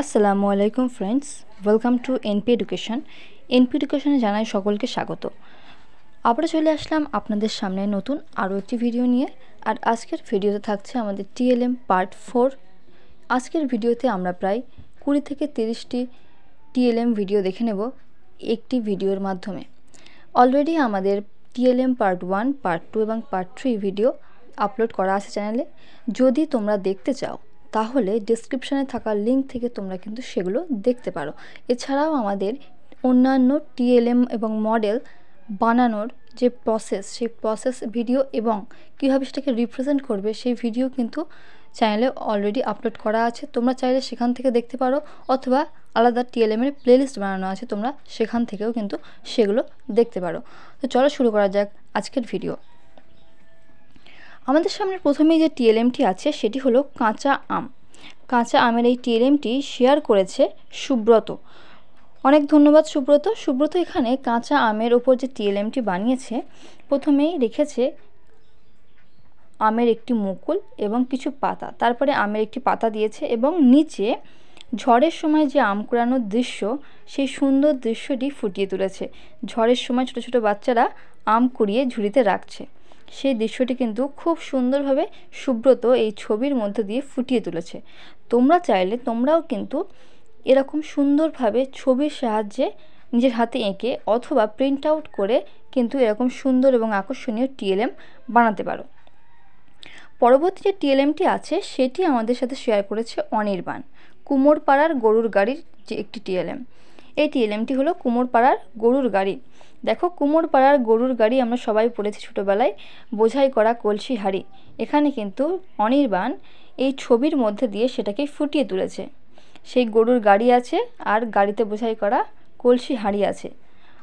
আসসালামু আলাইকুম friends, welcome to NP education. NP এডুকেশনে জানাই সকলকে স্বাগত। আবার চলে আসলাম আপনাদের সামনে নতুন আরও একটি ভিডিও নিয়ে। আর আজকের ভিডিওতে থাকছে আমাদের টিএলএম পার্ট 4। আজকের ভিডিওতে আমরা প্রায় 20 থেকে 30টি টিএলএম ভিডিও দেখে নেব একটি ভিডিওর মাধ্যমে। অলরেডি আমাদের টিএলএম পার্ট 1, পার্ট 2 এবং পার্ট 3 ভিডিও আপলোড করা আছে চ্যানেলে। যদি তোমরা দেখতে চাও তাহলে ডেসক্রিপশানে থাকা লিঙ্ক থেকে তোমরা কিন্তু সেগুলো দেখতে পারো। এছাড়াও আমাদের অন্যান্য টিএলএম এবং মডেল বানানোর যে প্রসেস, সেই প্রসেস ভিডিও এবং কীভাবে সেটাকে রিপ্রেজেন্ট করবে সেই ভিডিও কিন্তু চ্যানেলে অলরেডি আপলোড করা আছে। তোমরা চাইলে সেখান থেকে দেখতে পারো, অথবা আলাদা টিএলএমের প্লেলিস্ট বানানো আছে, তোমরা সেখান থেকেও কিন্তু সেগুলো দেখতে পারো। তো চলো শুরু করা যাক আজকের ভিডিও। আমাদের সামনে প্রথমেই যে টিএলএমটি আছে সেটি হলো কাঁচা আম। কাঁচা আমের এই টিএলএমটি শেয়ার করেছে সুব্রত। অনেক ধন্যবাদ সুব্রত। সুব্রত এখানে কাঁচা আমের ওপর যে টিএলএমটি বানিয়েছে, প্রথমেই রেখেছে আমের একটি মুকুল এবং কিছু পাতা, তারপরে আমের একটি পাতা দিয়েছে এবং নিচে ঝড়ের সময় যে আম কুড়ানোর দৃশ্য, সেই সুন্দর দৃশ্যটি ফুটিয়ে তুলেছে। ঝড়ের সময় ছোট ছোট বাচ্চারা আম কুড়িয়ে ঝুড়িতে রাখছে, সেই দৃশ্যটি কিন্তু খুব সুন্দরভাবে সুব্রত এই ছবির মধ্যে দিয়ে ফুটিয়ে তুলেছে। তোমরা চাইলে তোমরাও কিন্তু এরকম সুন্দরভাবে ছবির সাহায্যে নিজের হাতে এঁকে অথবা প্রিন্ট আউট করে কিন্তু এরকম সুন্দর এবং আকর্ষণীয় টিএলএম বানাতে পারো। পরবর্তী যে টিএলএমটি আছে সেটি আমাদের সাথে শেয়ার করেছে অনির্বাণ। কুমোরপাড়ার গরুর গাড়ির যে একটি টিএলএম, এই টিএলএমটি হলো কুমোরপাড়ার গরুর গাড়ি। দেখো, কুমোরপাড়ার গরুর গাড়ি আমরা সবাই পড়েছি ছোটোবেলায়, বোঝাই করা কলসি হাঁড়ি। এখানে কিন্তু অনির্বাণ এই ছবির মধ্যে দিয়ে সেটাকে ফুটিয়ে তুলেছে। সেই গরুর গাড়ি আছে আর গাড়িতে বোঝাই করা কলসি হাঁড়ি আছে,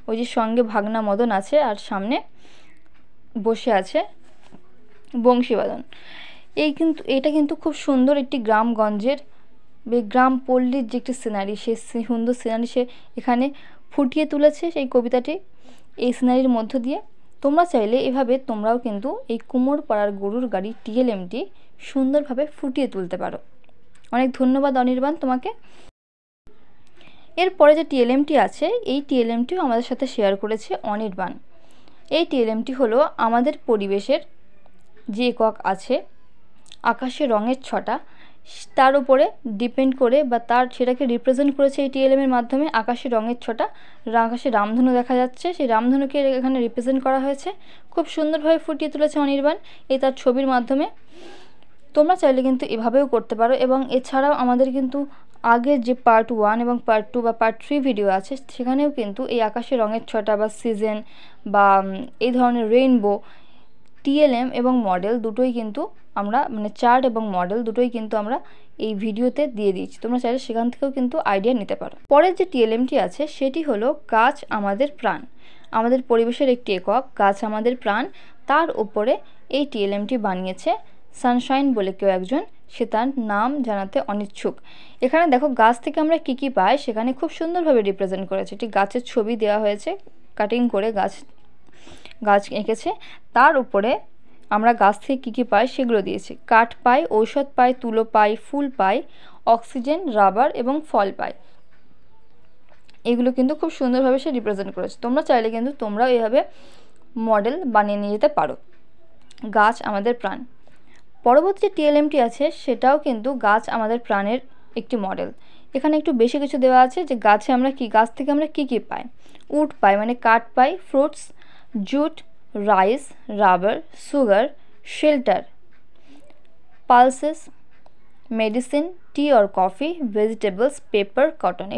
ওই যে সঙ্গে ভাগনা মদন আছে আর সামনে বসে আছে বংশীবাদন। এটা কিন্তু খুব সুন্দর একটি গ্রামগঞ্জের গ্রাম পল্লীর যে একটি সিনারি, সেই সুন্দর সিনারি সে এখানে ফুটিয়ে তুলেছে সেই কবিতাটি এই সিনারির মধ্য দিয়ে। তোমরা চাইলে এভাবে তোমরাও কিন্তু এই কুমোরপাড়ার গরুর গাড়ি টিএলএমটি সুন্দরভাবে ফুটিয়ে তুলতে পারো। অনেক ধন্যবাদ অনির্বাণ তোমাকে। এরপরে যে টিএলএমটি আছে, এই টিএলএমটিও আমাদের সাথে শেয়ার করেছে অনির্বাণ। এই টিএলএমটি হলো আমাদের পরিবেশের যে একক আছে আকাশের রঙের ছটা, তার উপরে ডিপেন্ড করে বা সেটাকে রিপ্রেজেন্ট করেছে এই টিএলএমের মাধ্যমে। আকাশের রঙের ছটা, আকাশে রামধনু দেখা যাচ্ছে, সেই রামধনুকে এখানে রিপ্রেজেন্ট করা হয়েছে। খুব সুন্দরভাবে ফুটিয়ে তুলেছে অনির্বাণ এই তার ছবির মাধ্যমে। তোমরা চাইলে কিন্তু এভাবেও করতে পারো। এবং এছাড়াও আমাদের কিন্তু আগের যে পার্ট 1 এবং পার্ট 2 বা পার্ট 3 ভিডিও আছে, সেখানেও কিন্তু এই আকাশের রঙের ছটা বা সিজন বা এই ধরনের রেইনবো টিএলএম এবং মডেল দুটোই কিন্তু আমরা চার্ট এবং মডেল দুটোই কিন্তু আমরা এই ভিডিওতে দিয়ে দিয়েছি। তোমরা চাইলে সেখান থেকেও কিন্তু আইডিয়া নিতে পারো। পরের যে টিএলএমটি আছে সেটি হলো গাছ আমাদের প্রাণ। আমাদের পরিবেশের একটি একক গাছ আমাদের প্রাণ, তার উপরে এই টিএলএমটি বানিয়েছে সানশাইন বলে কেউ একজন, সে তার নাম জানাতে অনিচ্ছুক। এখানে দেখো গাছ থেকে আমরা কী কী পাই সেখানে খুব সুন্দরভাবে রিপ্রেজেন্ট করেছে। একটি গাছের ছবি দেওয়া হয়েছে, কাটিং করে গাছ এঁকেছে, তার উপরে আমরা গাছ থেকে কী কী পাই সেগুলো দিয়েছি। কাঠ পাই, ঔষধ পাই, তুলো পাই, ফুল পাই, অক্সিজেন, রাবার এবং ফল পাই। এগুলো কিন্তু খুব সুন্দরভাবে সে রিপ্রেজেন্ট করেছে। তোমরা চাইলে কিন্তু তোমরাও এভাবে মডেল বানিয়ে নিয়ে যেতে পারো। গাছ আমাদের প্রাণ। পরবর্তী যে টিএলএমটি আছে সেটাও কিন্তু গাছ আমাদের প্রাণের একটি মডেল। এখানে একটু বেশি কিছু দেওয়া আছে যে গাছ থেকে আমরা কী কী পাই। উড পাই মানে কাঠ পাই, fruits, jute, rice, rubber, sugar, shelter, pulses, medicine, tea or coffee, vegetables, paper, cotton.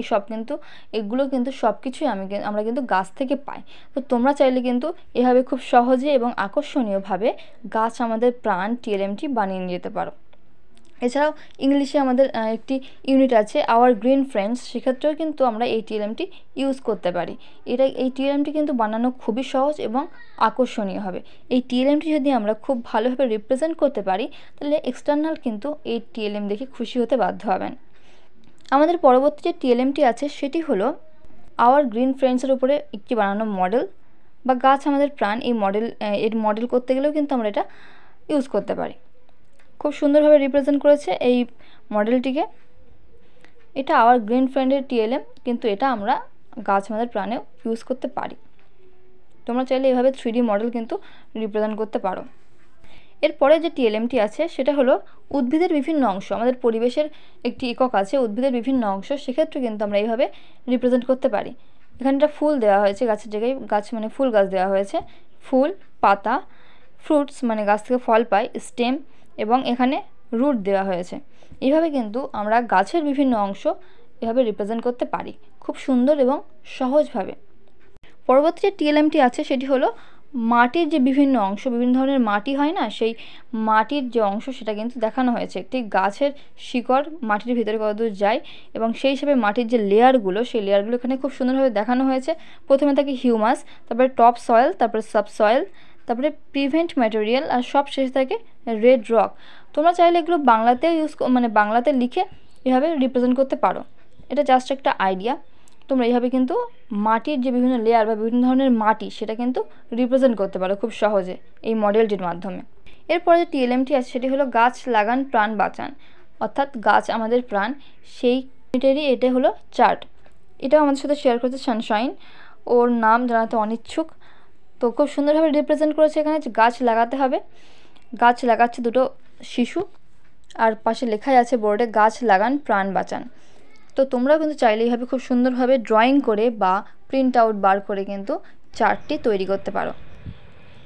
এগুলো কিন্তু সব কিছুই আমরা কিন্তু গাছ থেকে পাই। তো তোমরা চাইলে কিন্তু এভাবে খুব সহজে এবং আকর্ষণীয়ভাবে গাছ আমাদের প্রাণ টিএলএমটি বানিয়ে নিয়ে যেতে পারো। এছাড়াও ইংলিশে আমাদের একটি ইউনিট আছে আওয়ার গ্রিন ফ্রেন্ডস, সেক্ষেত্রেও কিন্তু আমরা এই টিএলএমটি ইউজ করতে পারি। এই টিএলএমটি কিন্তু বানানো খুবই সহজ এবং আকর্ষণীয় হবে। এই টিএলএমটি যদি আমরা খুব ভালোভাবে রিপ্রেজেন্ট করতে পারি তাহলে এক্সটার্নাল কিন্তু এই টিএলএম দেখে খুশি হতে বাধ্য হবেন। আমাদের পরবর্তী যে টিএলএমটি আছে সেটি হলো আওয়ার গ্রিন ফ্রেন্ডসের উপরে একটি বানানো মডেল বা গাছ আমাদের প্রাণ। এর মডেল করতে গেলেও কিন্তু আমরা এটা ইউজ করতে পারি। খুব সুন্দরভাবে রিপ্রেজেন্ট করেছে এই মডেলটিকে। এটা আওয়ার গ্রিন ফ্রেন্ডের টিএলএম, কিন্তু এটা আমরা গাছ আমাদের প্রাণেও ইউজ করতে পারি। তোমরা চাইলে এভাবে 3D মডেল কিন্তু রিপ্রেজেন্ট করতে পারো। এরপরে যে টিএলএমটি আছে সেটা হলো উদ্ভিদের বিভিন্ন অংশ। আমাদের পরিবেশের একটি একক আছে উদ্ভিদের বিভিন্ন অংশ, সেক্ষেত্রে কিন্তু আমরা এইভাবে রিপ্রেজেন্ট করতে পারি। এখানটা ফুল দেওয়া হয়েছে, গাছের জায়গায় গাছ মানে ফুল গাছ দেওয়া হয়েছে, ফুল, পাতা, ফ্রুটস মানে গাছ থেকে ফল পাই, স্টেম, এবং এখানে রুট দেওয়া হয়েছে। এইভাবে কিন্তু আমরা গাছের বিভিন্ন অংশ এভাবে রিপ্রেজেন্ট করতে পারি খুব সুন্দর এবং সহজভাবে। পরবর্তী যে টিএলএমটি আছে সেটি হলো মাটির যে বিভিন্ন অংশ, বিভিন্ন ধরনের মাটি হয় না, সেই মাটির যে অংশ সেটা কিন্তু দেখানো হয়েছে। একটি গাছের শিকড় মাটির ভিতরে কতদূর যায় এবং সেই হিসেবে মাটির যে লেয়ারগুলো, সেই লেয়ারগুলো এখানে খুব সুন্দরভাবে দেখানো হয়েছে। প্রথমে থাকে হিউমাস, তারপরে টপ সয়েল, তারপরে সাবসয়েল, তারপরে প্রিভেন্ট ম্যাটেরিয়াল, আর সব শেষে থাকে রেড রক। তোমরা চাইলে এগুলো বাংলাতেও মানে বাংলাতে লিখে এভাবে রিপ্রেজেন্ট করতে পারো। এটা জাস্ট একটা আইডিয়া। তোমরা এইভাবে কিন্তু মাটির যে বিভিন্ন লেয়ার বা বিভিন্ন ধরনের মাটি সেটা কিন্তু রিপ্রেজেন্ট করতে পারো খুব সহজে এই মডেলটির মাধ্যমে। এরপরে যে টিএলএমটি আছে সেটি হলো গাছ লাগান প্রাণ বাঁচান, অর্থাৎ গাছ আমাদের প্রাণ, সেই মিটারই এটা হলো চার্ট। এটাও আমাদের সাথে শেয়ার করেছে সানশাইন, ওর নাম জানাতে অনিচ্ছুক। তো খুব সুন্দরভাবে রিপ্রেজেন্ট করেছে এখানে যে গাছ লাগাতে হবে। গাছ লাগাচ্ছে দুটো শিশু, আর পাশে লেখাই আছে বোর্ডে গাছ লাগান প্রাণ বাঁচান। তো তোমরাও কিন্তু চাইলে এইভাবে খুব সুন্দরভাবে ড্রয়িং করে বা প্রিন্ট আউট বার করে কিন্তু চার্টটি তৈরি করতে পারো।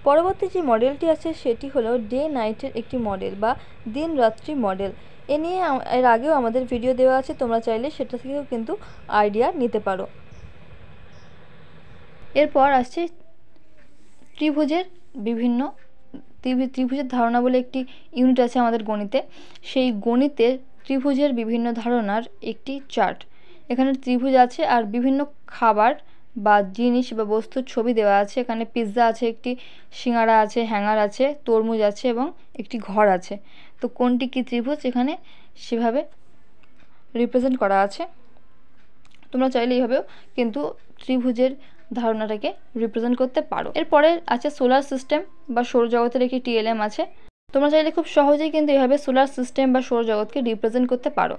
পরবর্তী যে মডেলটি আছে সেটি হলো ডে নাইটের একটি মডেল বা দিন রাত্রি মডেল। এ নিয়ে এর আগেও আমাদের ভিডিও দেওয়া আছে, তোমরা চাইলে সেটা থেকেও কিন্তু আইডিয়া নিতে পারো। এরপর আসছে ত্রিভুজের বিভিন্ন ত্রিভুজের ধারণা বলে একটি ইউনিট আছে আমাদের গণিতে। সেই গণিতের ত্রিভুজের বিভিন্ন ধারণার একটি চার্ট। এখানে ত্রিভুজ আছে আর বিভিন্ন খাবার বা জিনিস বা বস্তুর ছবি দেওয়া আছে। এখানে পিৎজা আছে, একটি সিঙ্গাড়া আছে, হ্যাঙ্গার আছে, তরমুজ আছে এবং একটি ঘর আছে। তো কোনটি কী ত্রিভুজ এখানে সেভাবে রিপ্রেজেন্ট করা আছে। তোমরা চাইলে এইভাবেও কিন্তু ত্রিভুজের ধারণাটাকে রিপ্রেজেন্ট করতে পারো। এরপরে আছে সোলার সিস্টেম বা সৌরজগতের একটি টিএলএম আছে। তোমরা চাইলে খুব সহজেই কিন্তু এভাবে সোলার সিস্টেম বা সৌরজগৎকে রিপ্রেজেন্ট করতে পারো।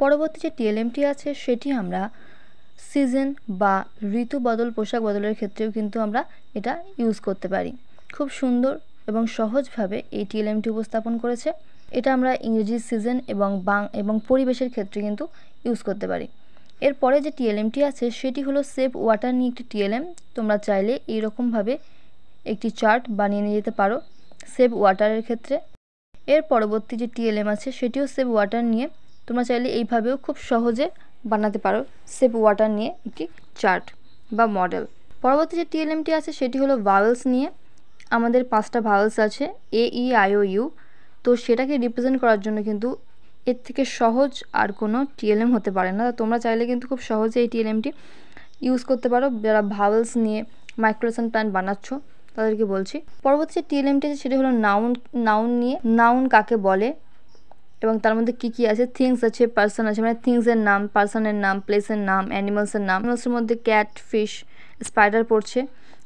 পরবর্তী যে টিএলএমটি আছে সেটি আমরা সিজন বা ঋতু বদল, পোশাক বদলের ক্ষেত্রেও কিন্তু আমরা এটা ইউজ করতে পারি। খুব সুন্দর এবং সহজভাবে এই টিএলএমটি উপস্থাপন করেছে। এটা আমরা ইংরেজি সিজন এবং পরিবেশের ক্ষেত্রে কিন্তু ইউজ করতে পারি। এরপরে যে টিএলএমটি আছে সেটি হলো সেভ ওয়াটার নিয়ে একটি টিএলএম। তোমরা চাইলে এইরকমভাবে একটি চার্ট বানিয়ে নিয়ে যেতে পারো সেভ ওয়াটারের ক্ষেত্রে। এর পরবর্তী যে টিএলএম আছে সেটিও সেভ ওয়াটার নিয়ে। তোমরা চাইলে এইভাবেও খুব সহজে বানাতে পারো সেভ ওয়াটার নিয়ে একটি চার্ট বা মডেল। পরবর্তী যে টিএলএমটি আছে সেটি হলো ভাওয়েলস নিয়ে। আমাদের 5টা ভাওয়েলস আছে AEIOU। তো সেটাকে রিপ্রেজেন্ট করার জন্য কিন্তু এর থেকে সহজ আর কোনো টিএলএম হতে পারে না। তোমরা চাইলে কিন্তু খুব সহজে এই টিএলএমটি ইউজ করতে পারো যারা ভাওয়েলস নিয়ে মাইক্রোলেসন প্ল্যান বানাচ্ছ তাদেরকে বলছি। পরবর্তী যে টিএলএমটি আছে সেটি হলো নাউন নিয়ে। নাউন কাকে বলে এবং তার মধ্যে কী কী আছে, থিংস আছে, পার্সন আছে, মানে থিংসের নাম, পার্সনের নাম, প্লেসের নাম, অ্যানিমালসের নাম। অ্যানিমালসের মধ্যে ক্যাট, ফিশ, স্পাইডার পড়ছে।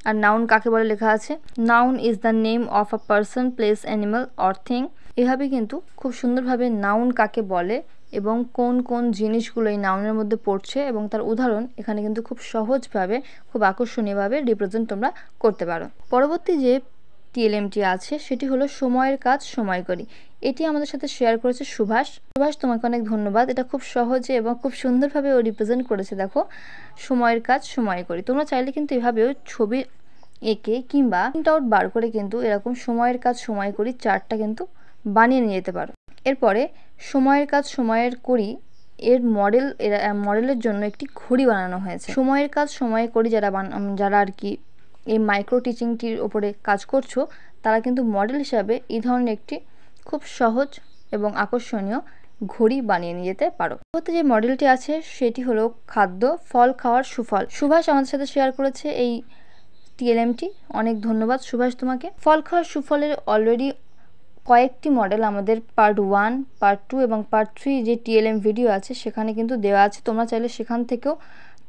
আর নাউন কাকে বলে লেখা আছে, noun is the name of a person, place, animal or thing. এভাবে কিন্তু খুব সুন্দরভাবে নাউন কাকে বলে এবং কোন কোন জিনিসগুলো এই নাউনের মধ্যে পড়ছে এবং তার উদাহরণ এখানে কিন্তু খুব সহজভাবে, খুব আকর্ষণীয়ভাবে রিপ্রেজেন্ট তোমরা করতে পারো। পরবর্তী যে টিএলএমটি আছে সেটি হলো সময়ের কাজ সময় করি। এটি আমাদের সাথে শেয়ার করেছে সুভাষ। তোমাকে অনেক ধন্যবাদ। এটা খুব সহজে এবং খুব সুন্দরভাবে ও রিপ্রেজেন্ট করেছে। দেখো, সময়ের কাজ সময় করি। তোমরা চাইলে কিন্তু এভাবেও ছবি এঁকে কিংবা প্রিন্ট আউট বার করে কিন্তু এরকম সময়ের কাজ সময় করি চার্টটা কিন্তু বানিয়ে নিয়ে যেতে পারো। এরপরে সময়ের কাজ সময়ের করি এর মডেলের জন্য একটি ঘড়ি বানানো হয়েছে। সময়ের কাজ সময় করি যারা আর কি এই মাইক্রো টিচিংটির ওপরে কাজ করছো তারা কিন্তু মডেল হিসাবে এই ধরনের একটি খুব সহজ এবং আকর্ষণীয় ঘড়ি বানিয়ে নিয়ে যেতে পারো। যে মডেলটি আছে সেটি হলো খাদ্য, ফল খাওয়ার সুফল। সুভাষ আমাদের সাথে শেয়ার করেছে এই টিএলএমটি। অনেক ধন্যবাদ সুভাষ তোমাকে। ফল খাওয়ার সুফলের অলরেডি কয়েকটি মডেল আমাদের পার্ট 1, পার্ট 2 এবং পার্ট 3 যে টিএলএম ভিডিও আছে সেখানে কিন্তু দেওয়া আছে। তোমরা চাইলে সেখান থেকেও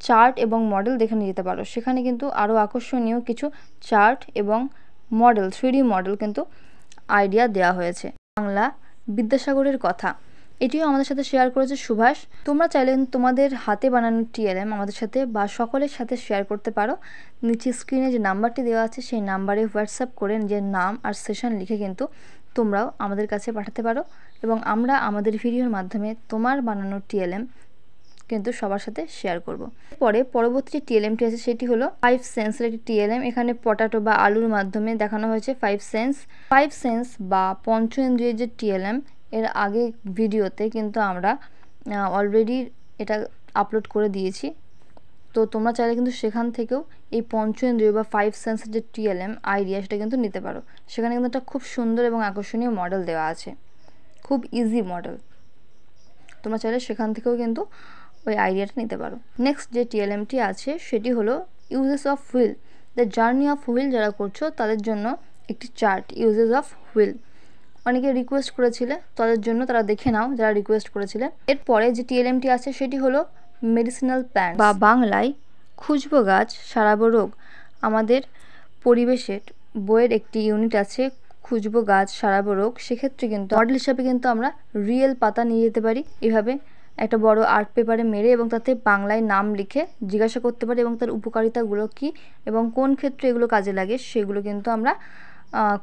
চার্ট এবং মডেল দেখে নিয়ে যেতে পারো। সেখানে কিন্তু আরও আকর্ষণীয় কিছু চার্ট এবং মডেল 3D মডেল কিন্তু আইডিয়া দেওয়া হয়েছে। বাংলা বিদ্যাসাগরের কথা, এটিও আমাদের সাথে শেয়ার করেছে সুভাষ। তোমরা চাইলে তোমাদের হাতে বানানো টিএলএম আমাদের সাথে বা সকলের সাথে শেয়ার করতে পারো। নিচে স্ক্রিনে যে নাম্বারটি দেওয়া আছে সেই নাম্বারে হোয়াটসঅ্যাপ করে নিজের নাম আর সেশন লিখে কিন্তু তোমরাও আমাদের কাছে পাঠাতে পারো এবং আমরা আমাদের ভিডিওর মাধ্যমে তোমার বানানো টিএলএম কিন্তু সবার সাথে শেয়ার করব। পরবর্তী যে টিএলএমটি আছে সেটি হলো 5 সেন্সের একটি টিএলএম। এখানে পটাটো বা আলুর মাধ্যমে দেখানো হয়েছে 5 সেন্স বা পঞ্চেন্দ্রিয়ের যে টিএলএম, এর আগে ভিডিওতে কিন্তু আমরা অলরেডি এটা আপলোড করে দিয়েছি। তো তোমরা চাইলে কিন্তু সেখান থেকেও এই পঞ্চেন্দ্রিয় বা 5 সেন্সের যে টিএলএম আইডিয়া সেটা কিন্তু নিতে পারো। সেখানে কিন্তু একটা খুব সুন্দর এবং আকর্ষণীয় মডেল দেওয়া আছে, খুব ইজি মডেল। তোমরা চাইলে সেখান থেকেও কিন্তু ওই আইডিয়াটা নিতে পারো। নেক্সট যে টিএলএমটি আছে সেটি হলো uses of wheel, the journey of wheel যারা করছো তাদের জন্য একটি চার্ট, ইউজেস অফ হুইল। অনেকে রিকোয়েস্ট করেছিলে, তাদের জন্য তারা দেখে নাও যারা রিকোয়েস্ট করেছিলে। এরপরে যে টিএলএমটি আছে সেটি হলো মেডিসিনাল প্ল্যান্ট বা বাংলায় খুঁজবো গাছ সারাবো রোগ। আমাদের পরিবেশের বইয়ের একটি ইউনিট আছে খুঁজবো গাছ সারাবো রোগ। সেক্ষেত্রে কিন্তু মডেল হিসাবে কিন্তু আমরা রিয়েল পাতা নিয়ে যেতে পারি। এভাবে একটা বড় আর্ট পেপারে মেরে এবং তাতে বাংলায় নাম লিখে জিজ্ঞাসা করতে পারি এবং তার উপকারিতাগুলো কী এবং কোন ক্ষেত্রে এগুলো কাজে লাগে সেগুলো কিন্তু আমরা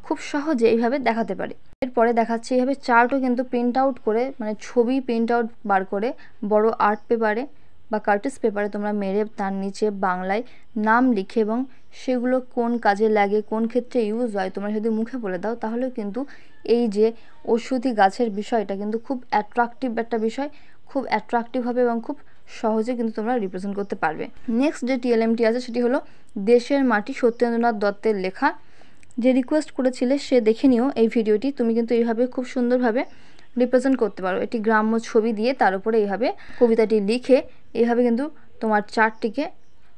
খুব সহজে এইভাবে দেখাতে পারি। এরপরে দেখাচ্ছি এইভাবে চার্টও কিন্তু প্রিন্ট আউট করে, মানে ছবি প্রিন্ট আউট বার করে বড় আর্ট পেপারে বা কার্টিস পেপারে তোমরা মেরে তার নিচে বাংলায় নাম লিখে এবং সেগুলো কোন কাজে লাগে, কোন ক্ষেত্রে ইউজ হয় তোমরা যদি মুখে বলে দাও, তাহলেও কিন্তু এই যে ওষুধি গাছের বিষয়টা কিন্তু খুব অ্যাট্রাকটিভ একটা বিষয়, খুব অ্যাট্রাকটিভ হবে এবং খুব সহজে কিন্তু তোমরা রিপ্রেজেন্ট করতে পারবে। নেক্সট যে টিএলএমটি আছে সেটি হলো দেশের মাটি, সত্যেন্দ্রনাথ দত্তের লেখা। যে রিকোয়েস্ট করেছিলে সে দেখে নিও এই ভিডিওটি। তুমি কিন্তু এইভাবে খুব সুন্দরভাবে রিপ্রেজেন্ট করতে পারো। এটি গ্রাম্য ছবি দিয়ে তার উপরে এইভাবে কবিতাটি লিখে এইভাবে কিন্তু তোমার চার্টটিকে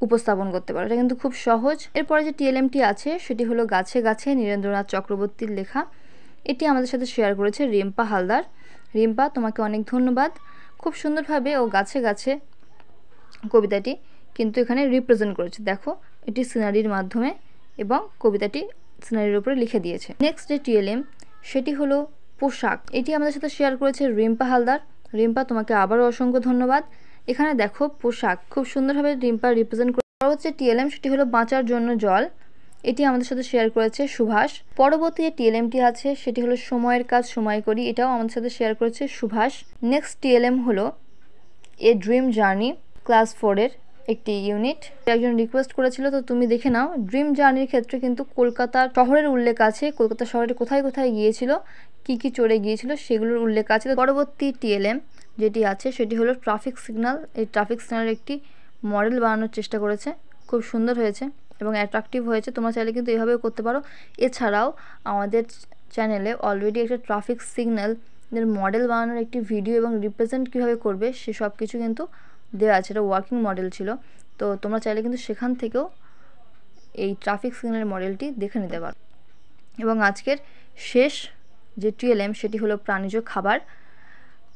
উপস্থাপন করতে পারো। এটা কিন্তু খুব সহজ। এরপরে যে টিএলএমটি আছে সেটি হলো গাছে গাছে, নীরেন্দ্রনাথ চক্রবর্তীর লেখা। এটি আমাদের সাথে শেয়ার করেছে রিম্পা হালদার। রিম্পা, তোমাকে অনেক ধন্যবাদ। খুব সুন্দরভাবে ও গাছে গাছে কবিতাটি কিন্তু এখানে রিপ্রেজেন্ট করেছে। দেখো, এটি সিনারির মাধ্যমে এবং কবিতাটি সিনারির উপরে লিখে দিয়েছে। নেক্সট যে টিএলএম সেটি হলো পোশাক। এটি আমাদের সাথে শেয়ার করেছে রিম্পা হালদার। রিম্পা, তোমাকে আবারও অসংখ্য ধন্যবাদ। এখানে দেখো পোশাক খুব সুন্দরভাবে রিম্পা রিপ্রেজেন্ট করে। পরবর্তী যে টিএলএম সেটি হলো বাঁচার জন্য জল। এটি আমাদের সাথে শেয়ার করেছে সুভাষ। পরবর্তী যে টিএলএমটি আছে সেটি হলো সময়ের কাজ সময় করি। এটাও আমাদের সাথে শেয়ার করেছে সুভাষ। নেক্সট টিএলএম হলো এ ড্রিম জার্নি, ক্লাস 4-এর একটি ইউনিট। একজন রিকোয়েস্ট করেছিল, তো তুমি দেখে নাও। ড্রিম জার্নির ক্ষেত্রে কিন্তু কলকাতা শহরের উল্লেখ আছে, কলকাতা শহরে কোথায় কোথায় গিয়েছিল, কি কি চড়ে গিয়েছিল সেগুলোর উল্লেখ আছে। পরবর্তী টিএলএম যেটি আছে সেটি হলো ট্রাফিক সিগন্যাল। এই ট্রাফিক সিগন্যালের একটি মডেল বানানোর চেষ্টা করেছে, খুব সুন্দর হয়েছে এবং অ্যাট্রাকটিভ হয়েছে। তোমরা চাইলে কিন্তু এভাবেও করতে পারো। এছাড়াও আমাদের চ্যানেলে অলরেডি একটা ট্রাফিক সিগন্যালের মডেল বানানোর একটি ভিডিও এবং রিপ্রেজেন্ট কীভাবে করবে সে সব কিছু কিন্তু দেওয়া আছে। এটা ওয়ার্কিং মডেল ছিল, তো তোমরা চাইলে কিন্তু সেখান থেকেও এই ট্রাফিক সিগন্যালের মডেলটি দেখে নিতে পারো। এবং আজকের শেষ যে টিএলএম সেটি হলো প্রাণীজ খাবার।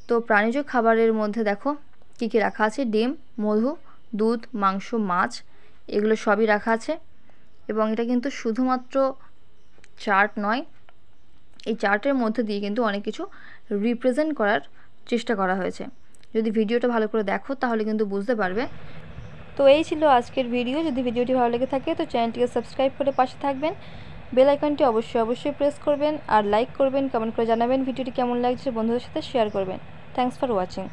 তো প্রাণীজ খাবারের মধ্যে দেখো কী কী রাখা আছে। ডিম, মধু, দুধ, মাংস, মাছ, এগুলো সবই রাখা আছে। এবং এটা কিন্তু শুধুমাত্র চার্ট নয়, এই চার্টের মধ্যে দিয়ে কিন্তু অনেক কিছু রিপ্রেজেন্ট করার চেষ্টা করা হয়েছে। যদি ভিডিওটা ভালো করে দেখো তাহলে কিন্তু বুঝতে পারবে। তো এই ছিল আজকের ভিডিও। যদি ভিডিওটি ভালো লেগে থাকে তো চ্যানেলটিকে সাবস্ক্রাইব করে পাশে থাকবেন। বেল আইকনটি অবশ্যই প্রেস করবেন আর লাইক করবেন, কমেন্ট করে জানাবেন ভিডিওটি কেমন লাগছে, বন্ধুদের সাথে শেয়ার করবেন। Thanks for watching.